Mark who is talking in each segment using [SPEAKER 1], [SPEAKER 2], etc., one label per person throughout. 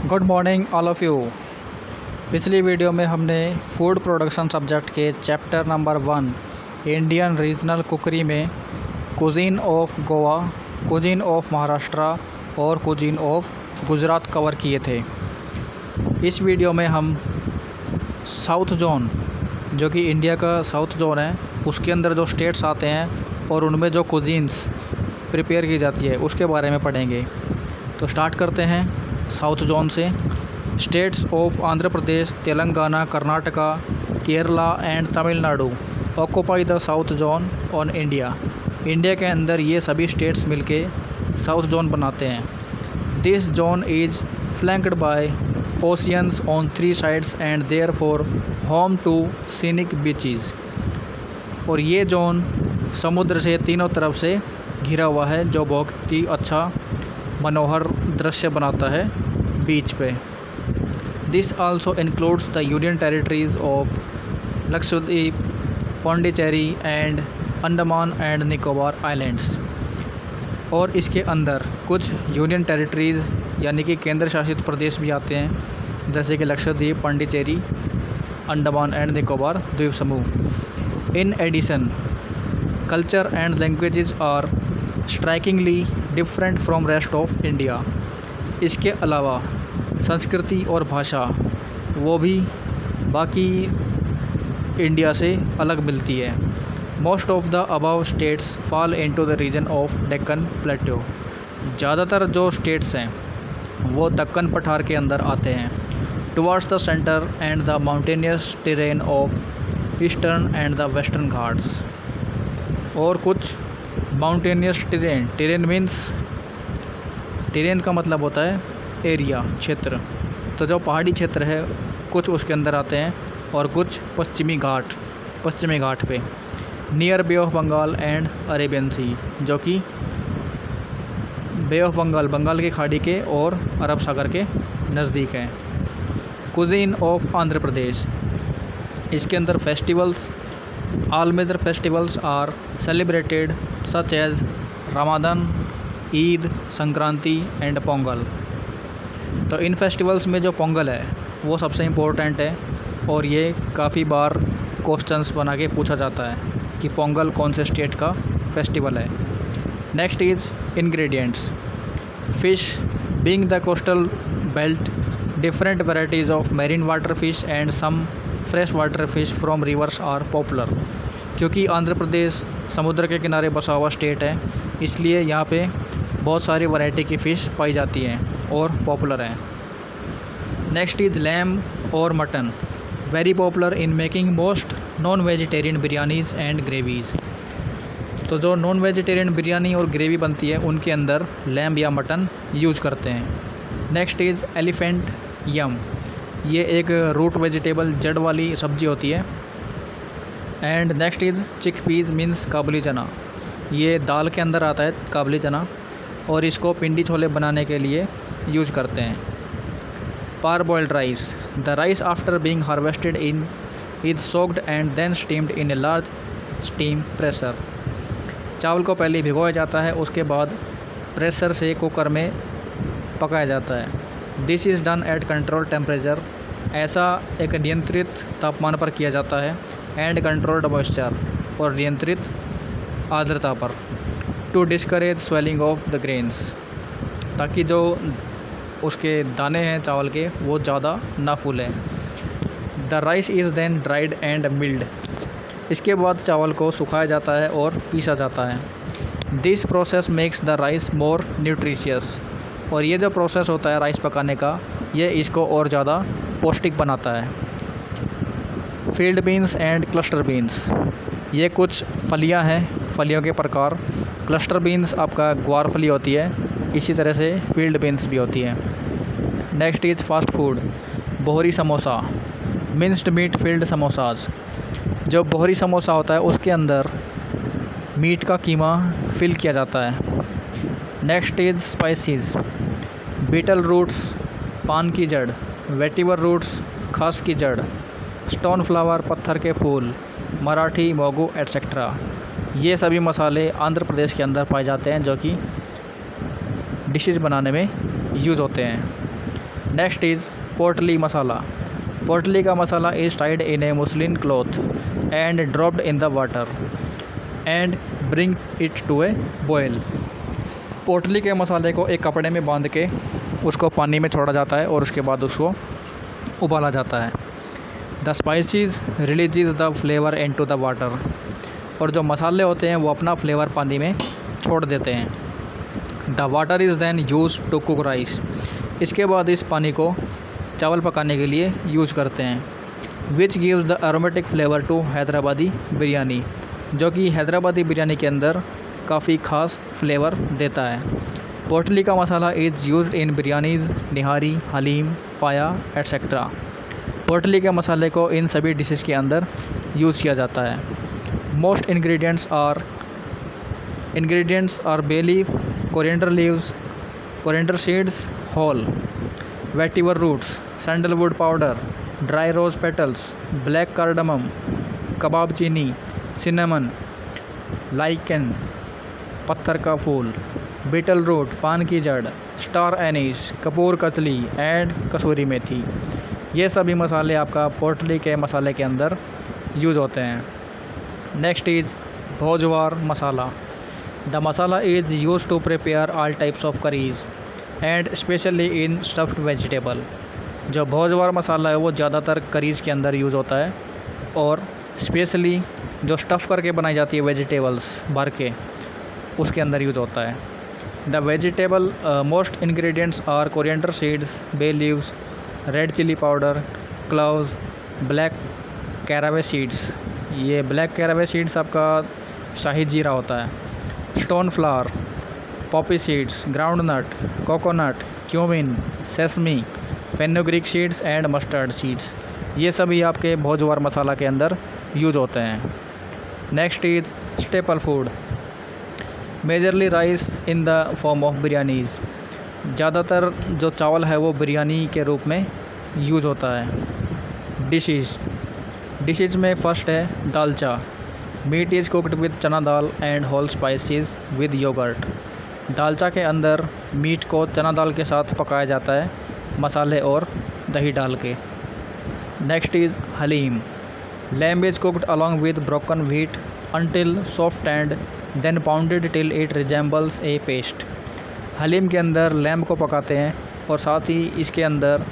[SPEAKER 1] Good morning all of you. पिछली video में हमने फूड प्रोडक्शन सब्जेक्ट के चैप्टर नंबर 1 इंडियन रीजनल कुकरी में cuisine of Goa, cuisine of Maharashtra और कुजीन ऑफ गुजरात कवर किए थे। इस वीडियो में हम साउथ जोन, जो कि इंडिया का साउथ जोन है, उसके अंदर जो स्टेट्स आते हैं और उनमें जो कुजीन्स प्रिपेयर की जाती है उसके बारे में पढ़ेंगे। तो स्टार्ट करते हैं साउथ जोन से। States of Andhra Pradesh, Telangana, Karnataka, Kerala and Tamil Nadu occupy the south zone on India. India के अंदर ये सभी स्टेट्स मिलके साउथ जोन बनाते हैं। This zone is flanked by oceans on 3 sides and therefore home to scenic beaches. और ये जोन समुद्र से तीनों तरफ से घिरा हुआ है, जो बहुत ही अच्छा मनोहर दृश्य बनाता है बीच पे। This also includes the union territories of Lakshadweep, Pondicherry and Andaman and Nicobar islands. और इसके अंदर कुछ यूनियन टेरिटरीज़ यानी कि केंद्र शासित प्रदेश भी आते हैं, जैसे कि लक्षद्वीप, पौंडीचेरी, अंडमान एंड निकोबार द्वीप समूह। In addition, culture and languages are strikingly different from rest of India. इसके अलावा संस्कृति और भाषा वो भी बाकी इंडिया से अलग मिलती है। Most of the above states fall into the region of Deccan plateau. ज़्यादातर जो स्टेट्स हैं वो दक्कन पठार के अंदर आते हैं। Towards the centre and the mountainous terrain of eastern and the western Ghats. और कुछ माउंटेनियस टेरेन मीन्स, टेरेन का मतलब होता है एरिया, क्षेत्र। तो जो पहाड़ी क्षेत्र है कुछ उसके अंदर आते हैं और कुछ पश्चिमी घाट पे near bay of Bengal and Arabian sea, जो कि बे ऑफ बंगाल की खाड़ी के और अरब सागर के नज़दीक हैं। कुजीन ऑफ आंध्र प्रदेश, इसके अंदर festivals, all major festivals are celebrated such as Ramadan, Eid, Sankranti and Pongal. तो इन फेस्टिवल्स में जो पोंगल है वो सबसे इम्पोर्टेंट है और ये काफ़ी बार क्वेश्चंस बना के पूछा जाता है कि पोंगल कौन से स्टेट का फेस्टिवल है। Next is ingredients. Fish, being the coastal belt, different varieties of marine water fish and some fresh water fish from rivers are popular. क्योंकि आंध्र प्रदेश समुद्र के किनारे बसा हुआ स्टेट है, इसलिए यहाँ पे बहुत सारी वैरायटी की फ़िश पाई जाती हैं और पॉपुलर हैं। नेक्स्ट इज़ लैम और mutton, very popular in making most non vegetarian biryanis and gravies. तो जो नॉन वेजिटेरियन बिरयानी और ग्रेवी बनती है उनके अंदर लैम या मटन यूज करते हैं। नेक्स्ट इज़ एलिफेंट यम, ये एक रूट वेजिटेबल जड़ वाली सब्जी होती है। एंड नेक्स्ट इज़ चिकपीज़ मीन्स काबुली चना, ये दाल के अंदर आता है काबुली चना, और इसको पिंडी छोले बनाने के लिए यूज करते हैं। Parboiled rice, the rice after being harvested in is soaked and then steamed in a large steam pressure. चावल को पहले भिगोया जाता है, उसके बाद प्रेशर से कुकर में पकाया जाता है। This is done at control temperature, ऐसा एक नियंत्रित तापमान पर किया जाता है। एंड कंट्रोल्ड मॉइस्चर, और नियंत्रित आर्द्रता पर। To discourage swelling of the grains, ताकि जो उसके दाने हैं चावल के वो ज़्यादा ना फूलें। The rice is then dried and milled, इसके बाद चावल को सुखाया जाता है और पीसा जाता है। This process makes the rice more nutritious, और ये जो प्रोसेस होता है राइस पकाने का, ये इसको और ज़्यादा पौष्टिक बनाता है। Field beans and cluster beans, ये कुछ फलियां हैं, फलियों के प्रकार। क्लस्टर बीन्स आपका ग्वार फली होती है, इसी तरह से फील्ड बीन्स भी होती हैं। Next is fast food, Bohri samosa, minced meat filled samosas. जो बोहरी समोसा होता है उसके अंदर मीट का कीमा फिल किया जाता है। Next is spices, betel roots, पान की जड़, वेटिवर रूट्स, खास की जड़, स्टोन फ्लावर, पत्थर के फूल, मराठी मोगू एट्सेट्रा। ये सभी मसाले आंध्र प्रदेश के अंदर पाए जाते हैं, जो कि डिशेज़ बनाने में यूज़ होते हैं। नेक्स्ट इज़ पोटली मसाला। पोटली का masala is tied in a muslin cloth and dropped in the water and bring it to a boil. Potli के मसाले को एक कपड़े में बांध के उसको पानी में छोड़ा जाता है और उसके बाद उसको उबाला जाता है। The spices releases the flavour into the water. और जो मसाले होते हैं वो अपना फ्लेवर पानी में छोड़ देते हैं। The water is then use to cook rice. इसके बाद इस पानी को चावल पकाने के लिए यूज़ करते हैं। Which gives the aromatic flavour to Hyderabadi biryani, जो कि हैदराबादी बिरयानी के अंदर काफ़ी ख़ास फ्लेवर देता है। पोटली का मसाला इज़ यूज्ड इन बिरयानीज़, निहारी, हलीम, पाया एट्सेट्रा। पोटली के मसाले को इन सभी डिशेस के अंदर यूज़ किया जाता है। Most ingredients are bay leaf, coriander leaves, coriander seeds whole, vetiver roots, sandalwood powder, dry rose petals, black cardamom, kabab chini, cinnamon, lichen, पत्थर का फूल, बीटल रूट, पान की जड़, स्टार एनीस, कपूर कचली एंड कसूरी मेथी। ये सभी मसाले आपका पोटली के मसाले के अंदर यूज़ होते हैं। Next is Bhojwar masala. The masala is use to prepare all types of curries and specially in stuffed vegetable. जो भोजवार मसाला है वो ज़्यादातर करीज़ के अंदर यूज़ होता है और स्पेशली जो स्टफ़ करके बनाई जाती है वेजिटेबल्स भर के, उसके अंदर यूज़ होता है। The vegetable most ingredients are coriander seeds, bay leaves, red chilli powder, cloves, black caraway seeds. ये ब्लैक कैरावे सीड्स आपका शाही जीरा होता है। Stone flower, poppy seeds, groundnut, coconut, cumin, sesame, fenugreek seeds and mustard seeds. ये सभी आपके भोजवार मसाला के अंदर यूज़ होते हैं। Next is staple food. Majorly rice in the form of biryanis. ज़्यादातर जो चावल है वो बिरयानी के रूप में यूज़ होता है। डिशेज़ में फ़र्स्ट है dalcha. Meat is cooked with chana dal and whole spices with yogurt. Dalcha के अंदर मीट को चना दाल के साथ पकाया जाता है, मसाले और दही डाल के। Next is haleem. Lamb is cooked along with broken wheat until soft and then pounded till it resembles a paste। Haleem के अंदर लैम्ब को पकाते हैं और साथ ही इसके अंदर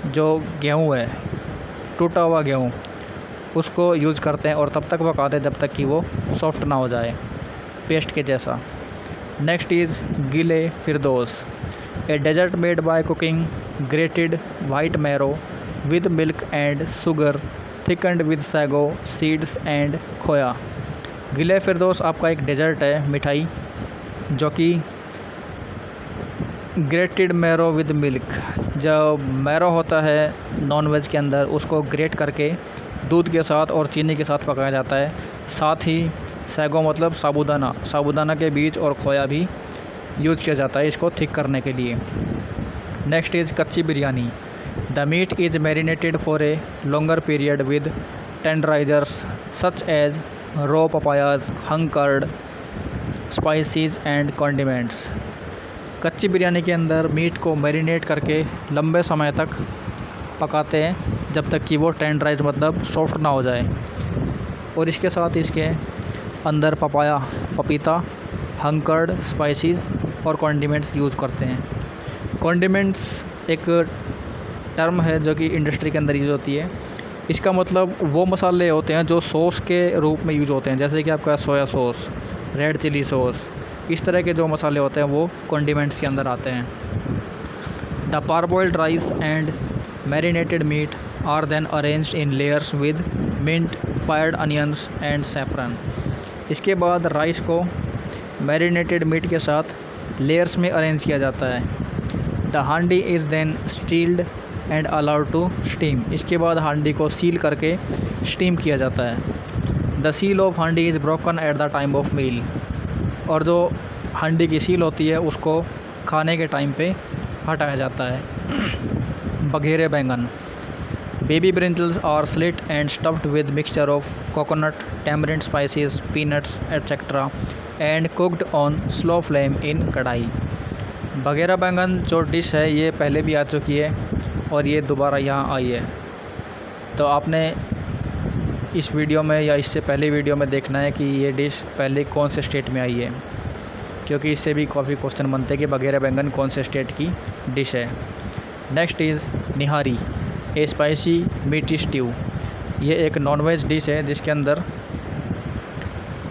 [SPEAKER 1] जो गेहूँ है, टूटा हुआ गेहूँ, उसको यूज़ करते हैं और तब तक पकाते हैं जब तक कि वो सॉफ्ट ना हो जाए, पेस्ट के जैसा। Next is Gile Firdaus. A dessert made by cooking grated white marrow with milk and sugar thickened with sago seeds and khoya. Gile फिरदौस आपका एक डेजर्ट है, मिठाई, जो कि ग्रेटेड मैरो विद मिल्क, जो मैरो होता है नॉन वेज के अंदर, उसको ग्रेट करके दूध के साथ और चीनी के साथ पकाया जाता है। साथ ही सैगो मतलब साबूदाना के बीज और खोया भी यूज़ किया जाता है इसको थिक करने के लिए। Next is kacchi biryani. The meat is marinated for a longer period with tenderizers such as raw papayas, hung curd, spices and condiments. Kacchi biryani के अंदर मीट को मैरिनेट करके लंबे समय तक पकाते हैं जब तक कि वो टेंडराइज मतलब सॉफ्ट ना हो जाए, और इसके साथ इसके अंदर पपीता, हंग कर्ड, स्पाइसेस और कॉन्डिमेंट्स यूज़ करते हैं। कॉन्डिमेंट्स एक टर्म है जो कि इंडस्ट्री के अंदर यूज़ होती है। इसका मतलब वो मसाले होते हैं जो सॉस के रूप में यूज़ होते हैं, जैसे कि आपका soya sauce, red chilli sauce, इस तरह के जो मसाले होते हैं वो कॉन्डिमेंट्स के अंदर आते हैं। The parboiled rice and marinated meat are then arranged in layers with mint, fried onions and saffron. इसके बाद राइस को मैरिनेटेड मीट के साथ लेयर्स में अरेंज किया जाता है। The handi is then sealed and allowed to steam. इसके बाद हांडी को सील करके स्टीम किया जाता है। The seal of handi is broken at the time of meal. और जो हांडी की सील होती है उसको खाने के टाइम पे हटाया जाता है। Baghare baingan. Baby brinjals are slit and stuffed with mixture of coconut, tamarind, spices, peanuts etcetera and cooked on slow flame in kadhai. Baghara बैंगन जो डिश है ये पहले भी आ चुकी है और ये दोबारा यहाँ आई है। तो आपने इस वीडियो में या इससे पहले वीडियो में देखना है कि ये डिश पहले कौन से स्टेट में आई है, क्योंकि इससे भी काफ़ी क्वेश्चन बनते हैं कि बघेरा बैंगन कौन से स्टेट की डिश है। Next is nihari, A spicy मीटी स्ट्यू। ये एक नॉनवेज डिश है जिसके अंदर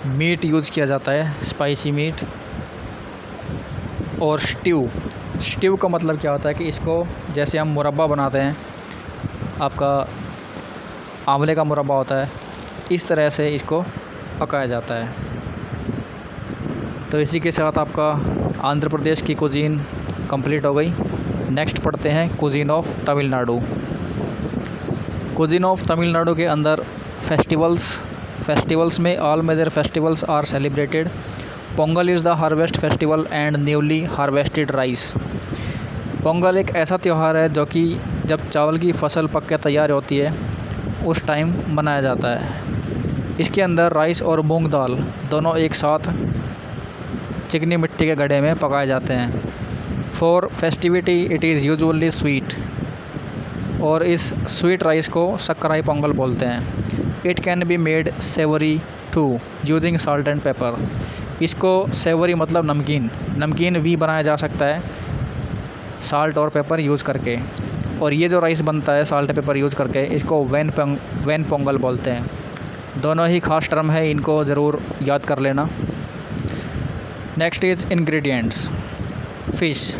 [SPEAKER 1] मीट यूज़ किया जाता है, स्पाइसी मीट। और स्ट्यू का मतलब क्या होता है कि इसको जैसे हम मुरब्बा बनाते हैं, आपका आंवले का मुरब्बा होता है, इस तरह से इसको पकाया जाता है। तो इसी के साथ आपका आंध्र प्रदेश की कुजीन कंप्लीट हो गई। नेक्स्ट पढ़ते हैं cuisine of Tamil Nadu. Cuisine of Tamil Nadu के अंदर फेस्टिवल्स में all major festivals are celebrated. Pongal is the harvest festival and newly harvested rice. Pongal एक ऐसा त्यौहार है जो कि जब चावल की फसल पक के तैयार होती है उस टाइम मनाया जाता है। इसके अंदर राइस और मूंग दाल दोनों एक साथ चिकनी मिट्टी के घड़े में पकाए जाते हैं। For festivity it is usually sweet, और इस स्वीट राइस को सक्राई पोंगल बोलते हैं। It can be made savoury too using salt and pepper. इसको सेवरी मतलब नमकीन भी बनाया जा सकता है साल्ट और पेपर यूज़ करके। और ये जो राइस बनता है साल्ट पेपर यूज़ करके, इसको वेन पोंगल बोलते हैं। दोनों ही खास टर्म है, इनको ज़रूर याद कर लेना। Next is ingredients. Fish,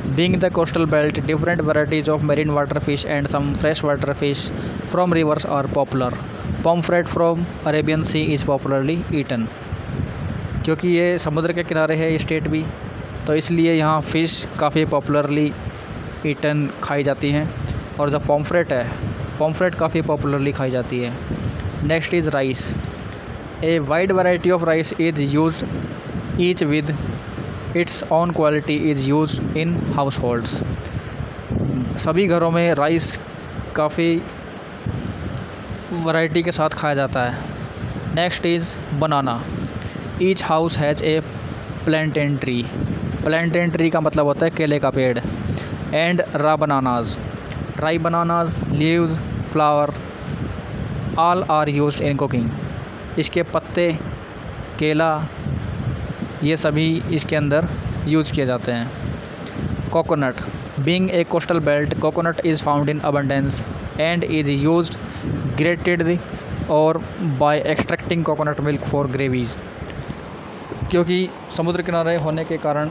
[SPEAKER 1] being the coastal belt different varieties of marine water fish and some fresh water fish from rivers are popular. Pomfret from Arabian sea is popularly eaten. क्योंकि ये समुद्र के किनारे है ये स्टेट भी, तो इसलिए यहाँ फ़िश काफ़ी पॉपुलरली ईटन खाई जाती हैं। और जो पॉम्फ्रेट काफ़ी पॉपुलरली खाई जाती है। Next is rice. A wide variety of rice is used each with its own quality is used in house holds. सभी घरों में राइस काफ़ी वैरायटी के साथ खाया जाता है। Next is banana. Each house has a plantain tree. Plantain tree का मतलब होता है केले का पेड़। And dry bananas, leaves, flower all are used in cooking. इसके पत्ते, केला, ये सभी इसके अंदर यूज़ किए जाते हैं। Coconut, being a coastal belt coconut is found in abundance and is used grated और by extracting coconut milk for gravies. क्योंकि समुद्र किनारे होने के कारण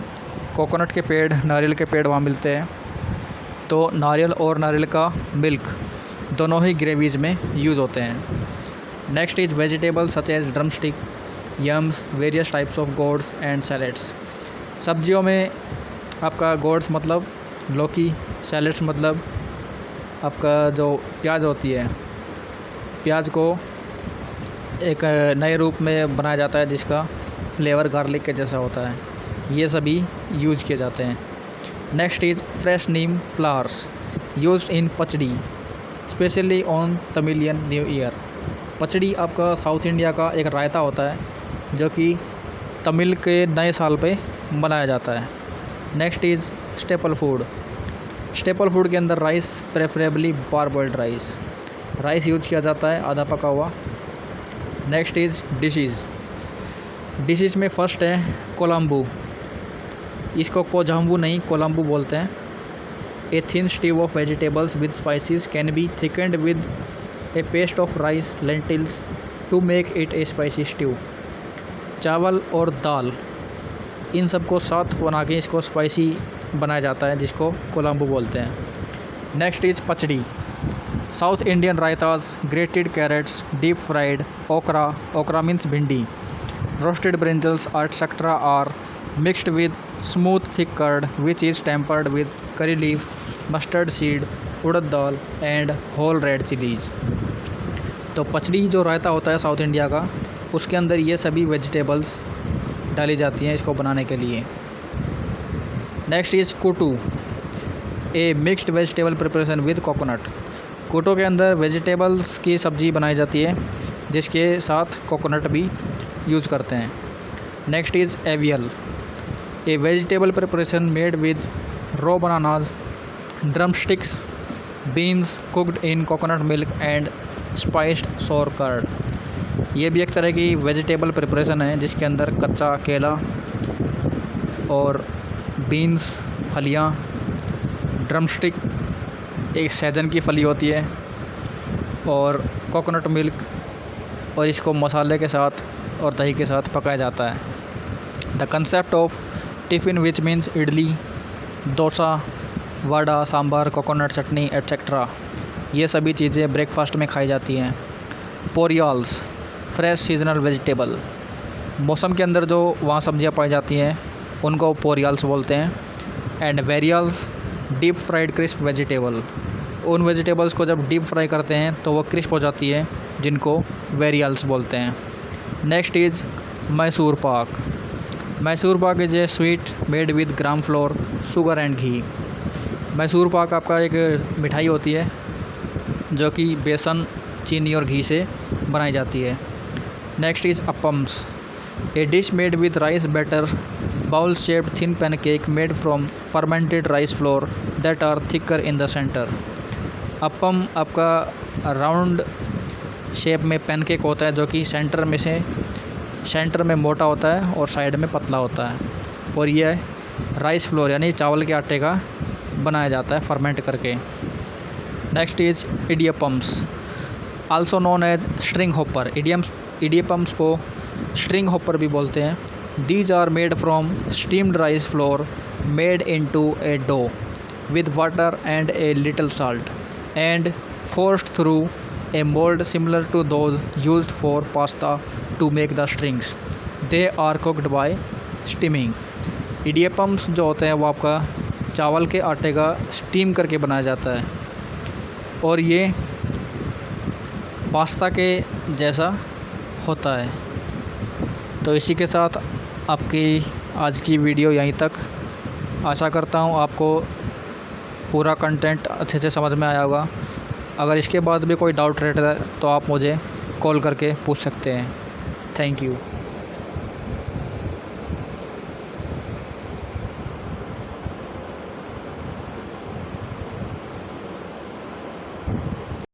[SPEAKER 1] कोकोनट के पेड़, नारियल के पेड़ वहाँ मिलते हैं, तो नारियल और नारियल का मिल्क दोनों ही ग्रेवीज़ में यूज़ होते हैं। Next is vegetables such as drumstick, yams, various types of gourds and salads. सब्जियों में आपका गोड्स मतलब लौकी, सैलेड्स मतलब आपका जो प्याज होती है, प्याज को एक नए रूप में बनाया जाता है जिसका फ्लेवर गार्लिक के जैसा होता है, ये सभी यूज़ किए जाते हैं। Next is fresh neem flowers used in pachadi specially on Tamilian new year. Pachadi आपका साउथ इंडिया का एक रायता होता है जो कि तमिल के नए साल पे बनाया जाता है। नेक्स्ट इज़ स्टेपल फूड के अंदर rice, preferably parboiled rice use किया जाता है, आधा पका हुआ। नेक्स्ट इज़ डिशेज़ में फर्स्ट है कोलम्बू। इसको कोजाम्बू नहीं, कोलम्बू बोलते हैं। A thin stew of vegetables with spices can be thickened with a paste of rice lentils to make it a spicy stew. चावल और दाल इन सब को साथ बना के इसको स्पाइसी बनाया जाता है, जिसको कोलम्बू बोलते हैं। Next is pachadi. South Indian raitas, grated carrots, deep fried okra means bhindi, roasted brinjals etc. Are mixed with smooth thick curd which is tempered with curry leaf, mustard seed, urad dal and whole red chilies। तो पचड़ी जो रायता होता है south India का, उसके अंदर ये सभी vegetables डाली जाती हैं इसको बनाने के लिए। Next is kootu, a mixed vegetable preparation with coconut. Kootu के अंदर वेजिटेबल्स की सब्ज़ी बनाई जाती है जिसके साथ कोकोनट भी यूज़ करते हैं। Next is avial. A vegetable preparation made with raw bananas, drumsticks, beans cooked in coconut milk and spiced sour curd. ये भी एक तरह की वेजिटेबल प्रिपरेशन है जिसके अंदर कच्चा केला और बीन्स फलियाँ, ड्रम स्टिक एक सहजन की फली होती है और कोकोनट मिल्क, और इसको मसाले के साथ और दही के साथ पकाया जाता है। The concept of tiffin which means idli, dosa, vada, sambar, coconut chutney etcetera, ये सभी चीज़ें ब्रेकफास्ट में खाई जाती हैं। पोरियाल्स, फ्रेश सीजनल वेजिटेबल, मौसम के अंदर जो वहाँ सब्जियाँ पाई जाती हैं उनको पोरियाल्स बोलते हैं। एंड वेरियाल्स, डीप फ्राइड क्रिस्प वेजिटेबल, उन वेजिटेबल्स को जब डीप फ्राई करते हैं तो वो क्रिस्प हो जाती है जिनको वेरियाल्स बोलते हैं। Next is Mysore pak. Mysore pak is a sweet made with gram flour, sugar and ghee. Mysore pak आपका एक मिठाई होती है जो कि बेसन, चीनी और घी से बनाई जाती है। Next is appams, a dish made with rice batter, bowl shaped thin pancake made from fermented rice flour that are thicker in the centre. Appam आपका राउंड शेप में पैनकेक होता है जो कि सेंटर में मोटा होता है और साइड में पतला होता है, और यह राइस फ्लोर यानी चावल के आटे का बनाया जाता है फर्मेंट करके। Next is idiyappams, also known as string hopper. Idiyappams को स्ट्रिंग होपर भी बोलते हैं। These are made from steamed rice flour made into a dough with water and a little salt and forced through a mold similar to those used for pasta to make the strings. They are cooked by steaming. इडियपम्स जो होते हैं वो आपका चावल के आटे का steam करके बनाया जाता है और ये पास्ता के जैसा होता है। तो इसी के साथ आपकी आज की वीडियो यहीं तक। आशा करता हूँ आपको पूरा कंटेंट अच्छे से समझ में आया होगा। अगर इसके बाद भी कोई डाउट रहता है तो आप मुझे कॉल करके पूछ सकते हैं। Thank you.